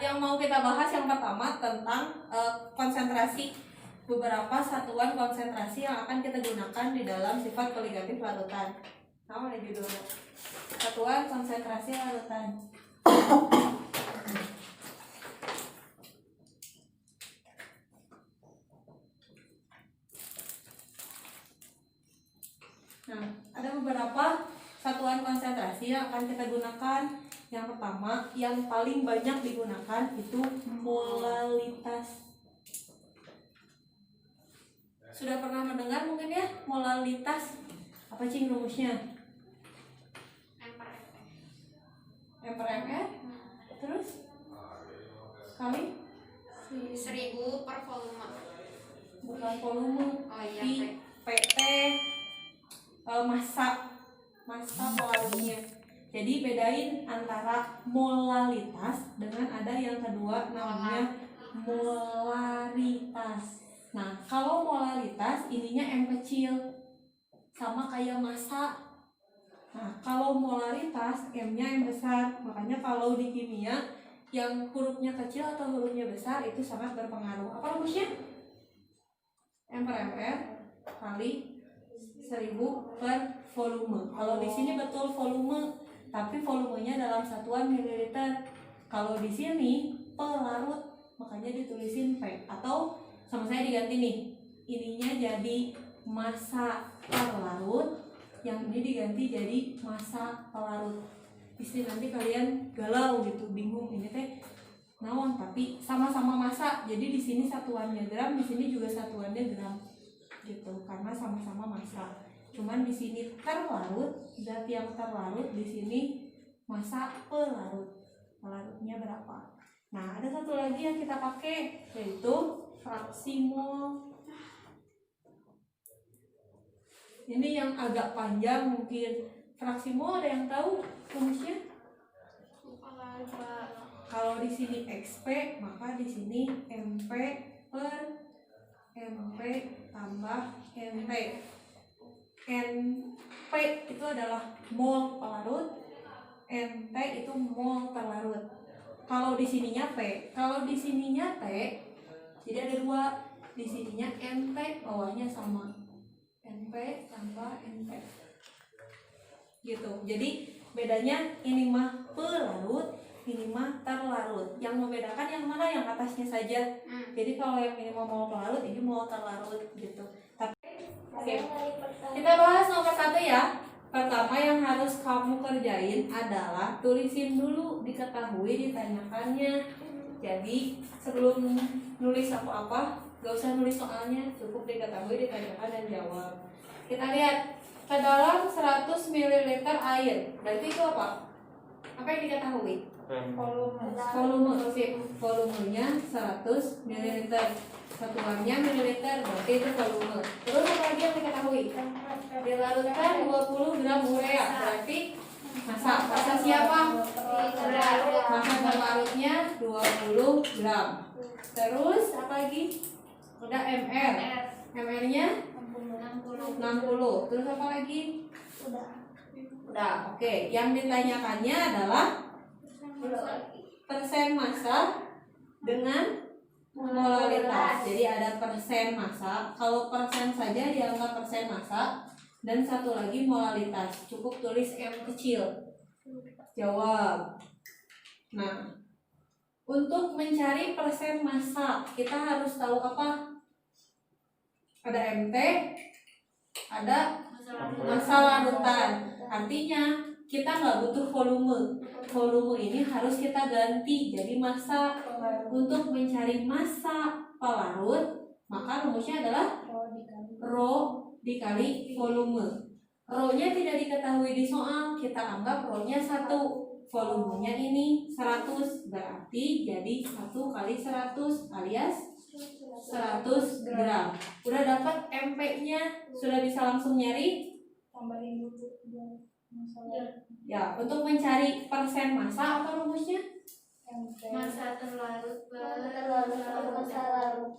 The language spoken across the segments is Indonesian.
yang mau kita bahas yang pertama tentang konsentrasi, beberapa satuan konsentrasi yang akan kita gunakan di dalam sifat koligatif larutan. Sama ada judulnya, satuan konsentrasi larutan. Nah, ada beberapa satuan konsentrasi yang akan kita gunakan. Yang pertama, yang paling banyak digunakan itu molalitas. Sudah pernah mendengar mungkin ya, molalitas. Apa sih rumusnya? M/mR. Terus? Kali? 1000 per volume. Bukan volume. Oh iya, PT massa pelarutnya. Jadi bedain antara molalitas dengan ada yang kedua namanya molaritas. Nah, kalau molalitas ininya M kecil, sama kayak massa. Nah, kalau molaritas M-nya M besar. Makanya kalau di kimia yang hurufnya kecil atau hurufnya besar itu sangat berpengaruh. Apa rumusnya? M/mR kali 1000 per volume. Kalau di sini betul volume, tapi volumenya dalam satuan mililiter. Kalau di sini pelarut, makanya ditulisin P. Atau sama saya diganti nih, ininya jadi massa per larut, yang ini diganti jadi massa pelarut. Di sini nanti kalian galau gitu, bingung ini teh naon, tapi sama-sama massa. Jadi di sini satuannya gram, di sini juga satuannya gram gitu, karena sama-sama massa. Cuman di sini terlarut, zat yang terlarut di sini massa pelarut. Pelarutnya berapa? Nah, ada satu lagi yang kita pakai yaitu fraksi mol. Ini yang agak panjang mungkin. Fraksi mol ada yang tahu rumusnya? Kalau di sini XP, maka di sini MP per MP tambah NP. NP itu adalah mol pelarut, NT itu mol terlarut. Kalau di sininya P, kalau di sininya T, jadi ada dua. Di sininya NT, bawahnya sama. NP tambah NT. Gitu. Jadi bedanya ini mah pelarut, ini mah terlarut. Yang membedakan yang mana, yang atasnya saja. Jadi kalau yang ini mau pelarut, ini mau terlarut gitu. Tapi oke. Kita bahas nomor 1 ya. Pertama yang harus kamu kerjain adalah tulisin dulu, diketahui, ditanyakannya. Jadi sebelum nulis apa-apa, gak usah nulis soalnya, cukup diketahui, ditanyakan, dan jawab. Kita lihat ke dalam 100 ml air. Berarti itu apa? Apa yang diketahui? Volumenya 100 ml. Satuannya mililiter, berarti itu volume. Terus apa lagi yang diketahui? Dilarutkan 20 gram urea, berarti massa siapa? Massa terlarutnya 20 gram. Terus apa lagi? Udah MR. MR-nya 60. Terus apa lagi? Udah. Oke. Yang ditanyakannya adalah persen massa dengan molalitas. Jadi ada persen massa. Kalau persen saja dianggap persen massa, dan satu lagi molalitas. Cukup tulis M kecil. Jawab. Nah, untuk mencari persen massa kita harus tahu apa? Ada MT, ada massa larutan. Artinya kita nggak butuh volume. Volume ini harus kita ganti jadi massa. Untuk mencari massa pelarut, maka rumusnya adalah rho dikali volume. Rho-nya tidak diketahui di soal, kita anggap rho-nya 1. Volumenya ini 100, berarti jadi 1 kali 100 alias 100 gram. Udah dapat MP-nya, sudah bisa langsung nyari? Tambahin dulu ya. Untuk mencari persen massa apa rumusnya? Massa terlarut per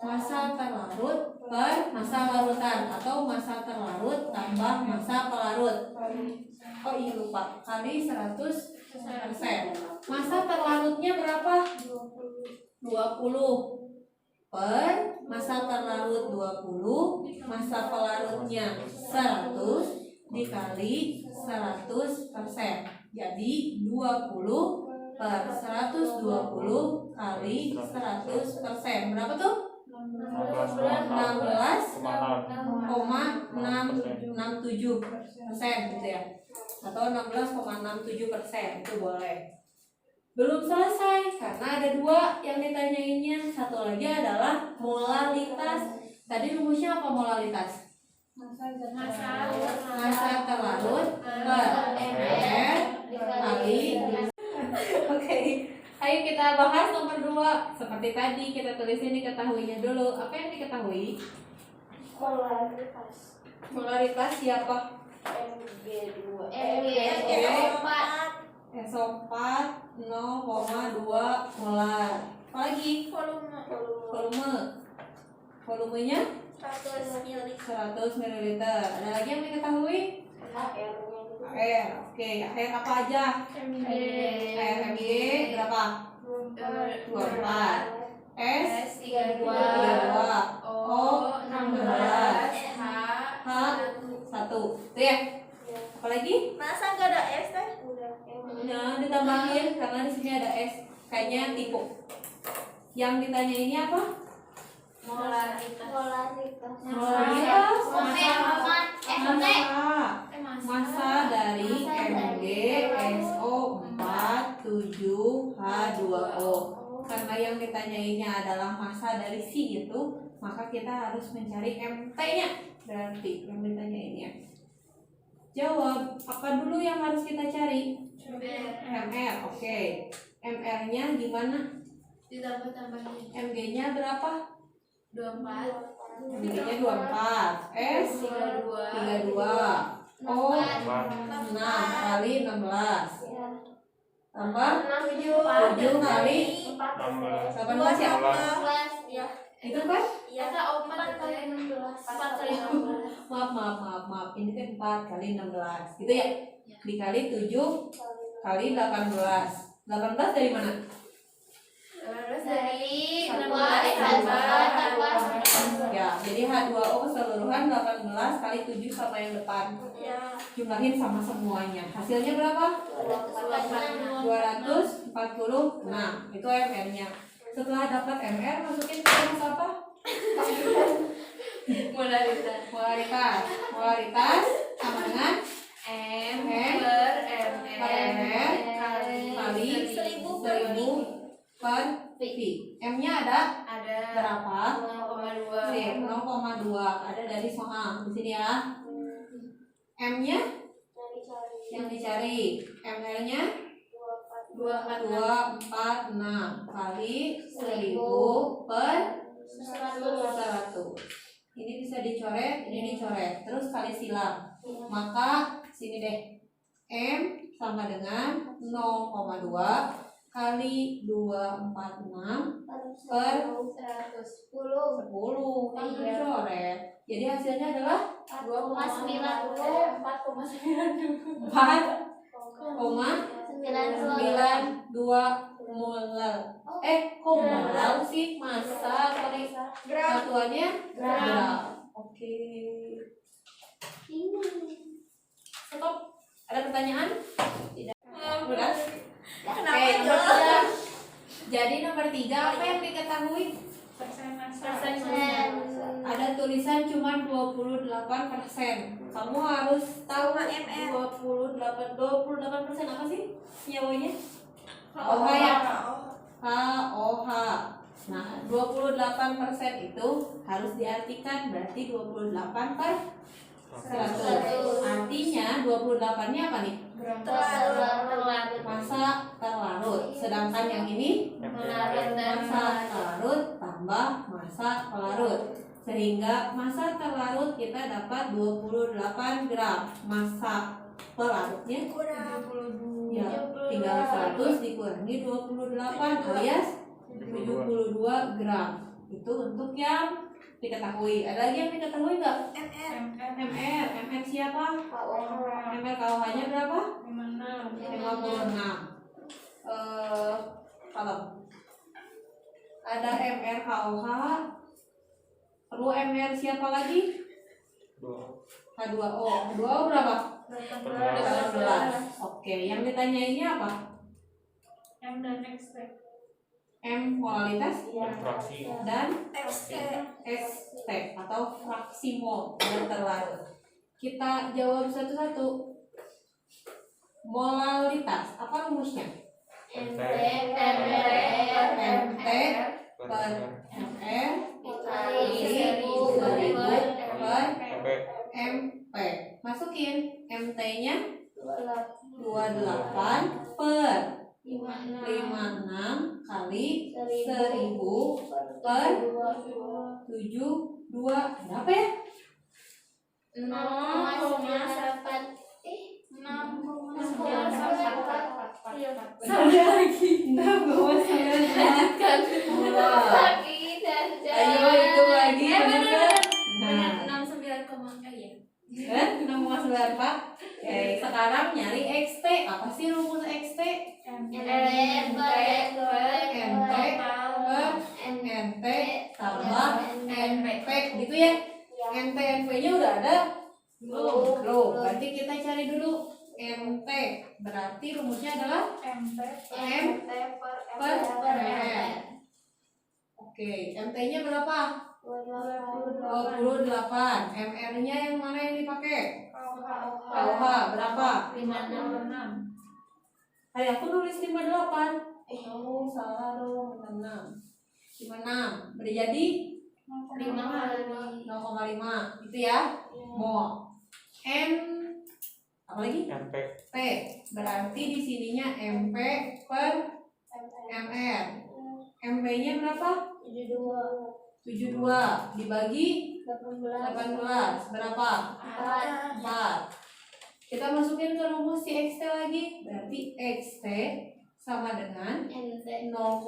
massa terlarut per massa larutan, atau massa terlarut tambah massa pelarut. Oh iya lupa, kali 100%. Massa terlarutnya berapa? 20 20 per massa terlarut 20, massa pelarutnya 100 dikali 100%. Jadi 20 per 120 kali 100%. Berapa tuh? 16,667% gitu ya, atau 16,67% itu boleh. Belum selesai karena ada dua yang ditanyainnya. Satu lagi adalah molalitas. Tadi rumusnya apa molalitas? Massa terlarut per ml kali. Oke, ayo kita bahas nomor 2. Seperti tadi kita tulis ini ketahuinya dulu. Apa yang diketahui? Molaritas siapa? SO4 0,2 molar. Apalagi? Volumenya 100 ml. Ada lagi yang diketahui? Air. Oke, air apa aja? Air Mg berapa? 24. S 32. O 16. H 1. Itu ya? Apalagi? Masa nggak ada es teh? Nah, ditambahin karena di sini ada S. Kayaknya tipu. Yang ditanya ini apa? Molaritas. Molaritas. Massa dari MgSO4 7H2O. Karena yang ditanyainnya adalah massa dari si itu, maka kita harus mencari MT-nya. Berarti yang ditanyainnya. Jawab, apa dulu yang harus kita cari? MR, oke. MR-nya gimana? Ditambah-tambahin. Mg-nya berapa? 24. Mg-nya 24. S 32. O 6 kali 16. Tambah 7 kali 18 ya? Itu kan? Maaf. Ini kan 4 kali 16. Gitu ya? Dikali 7 kali 18. 18 dari mana? Dari Ya, jadi H2O keseluruhan 18 kali 7 sama yang depan. Jumlahin sama semuanya. Hasilnya berapa? 246. Itu MR-nya. Setelah dapat MR, masukin ke rumus apa? Molaritas sama dengan M M per per MR kali 1000 per V. M-nya ada ada berapa? 0,2. Sip, 0,2. Ada dari soal di sini ya. M-nya yang dicari. MR-nya 246 kali 1000 per 100. Ini bisa dicoret, ini dicoret. Terus kali silang. Maka sini deh. M sama dengan 0,2 kali 246 per 10. Kan dicoret. Jadi hasilnya adalah 4,92 molar. Kok molar sih? Massa kali satuannya gram. Oke. Stop. Ada pertanyaan? Tidak. Udah. Oke, nomor 3. Jadi nomor 3 apa yang diketahui? Persen Ada tulisan cuma 28%. Kamu harus tahu 28% apa sih nyawanya? OH ya? HOH. Nah, 28% itu harus diartikan, berarti 28 per 100. Artinya 28-nya apa nih? Massa terlarut. Sedangkan yang ini massa terlarut tambah massa pelarut. Sehingga massa terlarut kita dapat 28 gram. Massa pelarutnya ya tinggal 100 dikurangi 28 alias 72 gram. Itu untuk yang diketahui. Ada lagi yang diketahui nggak? MR siapa? MR KOH-nya berapa? 56. Kalau Ada MR KOH. Perlu MR siapa lagi? H2O. H2O berapa? 18. Oke, yang ditanyainnya apa? M dan XT. M molalitas fraksi dan XT. XT atau fraksi mol dan terlarut. Kita jawab satu-satu. Molalitas, apa rumusnya? MT per MR dikali 1000 per MP MP. Masukin MT-nya 28 28 per 56 56 kali 1000 per 72. Berapa ya? 6,9 Sampai lagi. 6,9. Ayo hitung lagi. Bener kan? Nah, 6,9 Pak. Oke, sekarang nyari XT. Apa sih rumus XT? NT tambah NP gitu ya. NT NP-nya udah ada? Belum. Berarti kita cari dulu NT. Berarti rumusnya adalah MT M per MR. Oke, MT-nya berapa? 28. MR-nya yang mana yang dipakai? KOH berapa? 56 Hari aku nulis 58. Oh, salah dong, 56. 56. Berjadi 0,5 itu ya. Mol. N apa lagi? MP P. Berarti di sininya MP per MR. MP-nya berapa? 72 dibagi 18 berapa? 4. Kita masukin ke rumus si XT lagi. Berarti XT sama dengan 0,5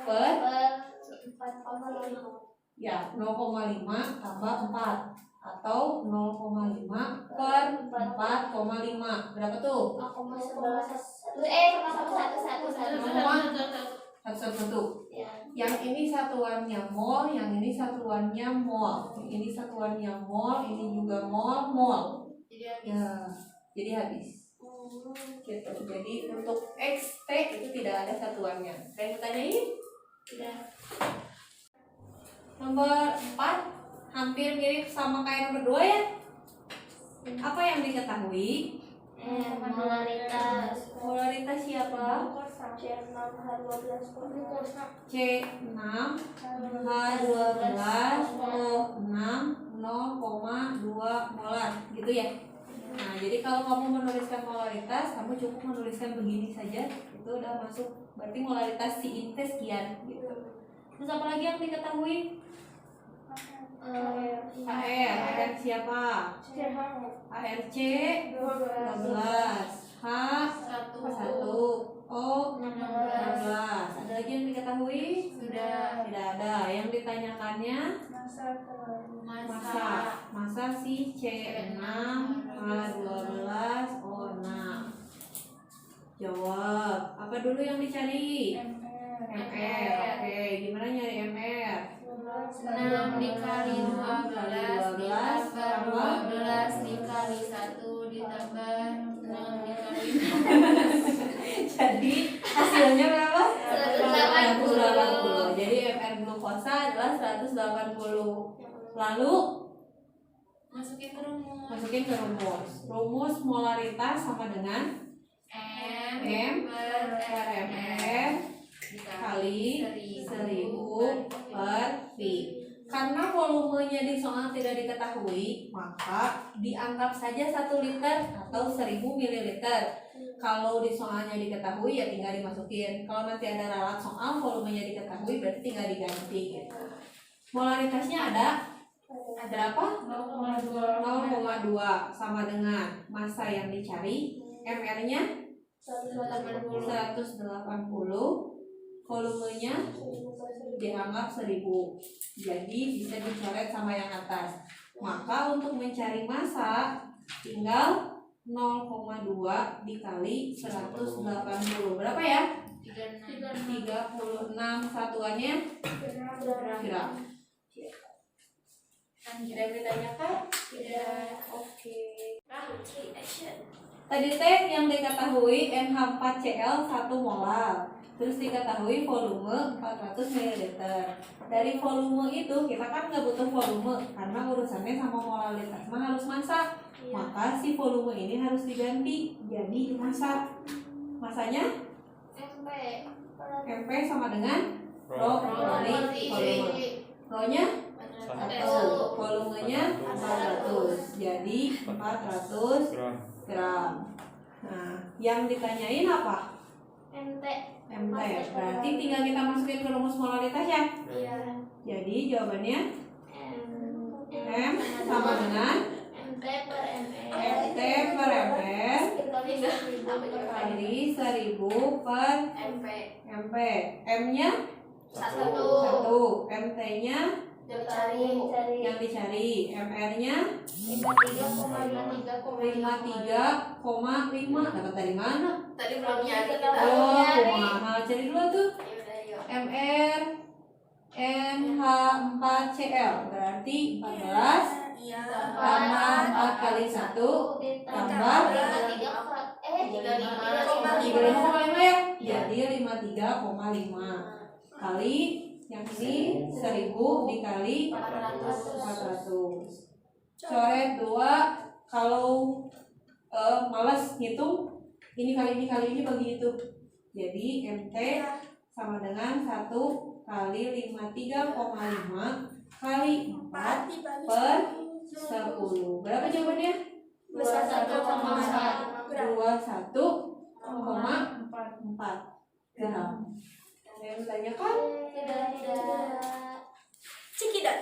per ya 0,5 tambah 4 atau 0,5 per 4,5. Berapa tuh? Satu-satu. Yang ini satuannya mol, yang ini satuannya mol. Yang ini satuannya mol, ini juga mol, mol. Ya, jadi habis. Gitu. Jadi untuk XT itu tidak ada satuannya. Ada yang ditanyain? Tidak. Nomor 4 hampir mirip sama kayak nomor 2 ya. Apa yang diketahui? Molaritas Polaritas siapa? C6 C6 H12 O6 0,2 molar gitu ya. Nah, jadi kalau kamu menuliskan molaritas, kamu cukup menuliskan begini saja, itu udah masuk. Berarti molaritas si inte sekian gitu. Terus apa lagi yang diketahui? AR siapa? ARC 12 H 1 O 16. Ada lagi yang diketahui? Sudah. Tidak ada. Yang ditanyakannya masa si C6 H12 O6. Jawab. Apa dulu yang dicari? MR. Oke, gimana nyari MR? 6 dikali 12 ditambah 12 dikali 1 ditambah 6 dikali Jadi hasilnya berapa? 180. 180. Jadi MR glukosa adalah 180. Lalu masukin ke rumus. masukin ke rumus. Rumus molaritas sama dengan M per per MR kali 1000 per V. Karena volumenya di soal tidak diketahui, maka dianggap saja 1 liter atau 1000 ml. Kalau di soalnya diketahui ya tinggal dimasukin. Kalau nanti ada ralat soal volumenya diketahui berarti tinggal diganti gitu. Molaritasnya ada berapa? 0,2 sama dengan massa yang dicari. MR-nya 180. Volumenya dianggap 1000. Jadi bisa dicoret sama yang atas. Maka untuk mencari massa tinggal 0,2 dikali 180. Berapa ya? 3 36 satuannya gram. Tidak ditanyakan? Tidak. Oke. Round 3 action. Tadi teh yang diketahui NH4Cl 1 molar. Terus diketahui volume 400 ml. Dari volume itu kita kan nggak butuh volume karena urusannya sama molalitas mah harus masak. Maka si volume ini harus diganti jadi dimasak. Masanya MP sama dengan Rho kali volume. Rho-nya 1, volumenya 400. Jadi 400 gram. Nah, yang ditanyain apa? MT. Berarti tinggal kita masukin ke rumus molaritas ya. Jadi jawabannya M sama dengan MT per ml kali 1000 per MP. M-nya 1, MT-nya yang dicari, MR-nya 53,5. Dapat dari mana? Tadi belum nyari Oh, kumaha. Cari dulu tuh. MR NH4Cl berarti 14 tambah 4 kali 1 tambah 35,5 ya. Jadi 53,5 kali yang ini 1000 dikali 400. Coret 2 kalau malas ngitung ini kali ini bagi itu. Jadi MT sama dengan 1 kali 53,5 kali 4 per 10. Berapa jawabannya? 21,4 gram. Ada yang ditanyakan? Tidak. Cekidot.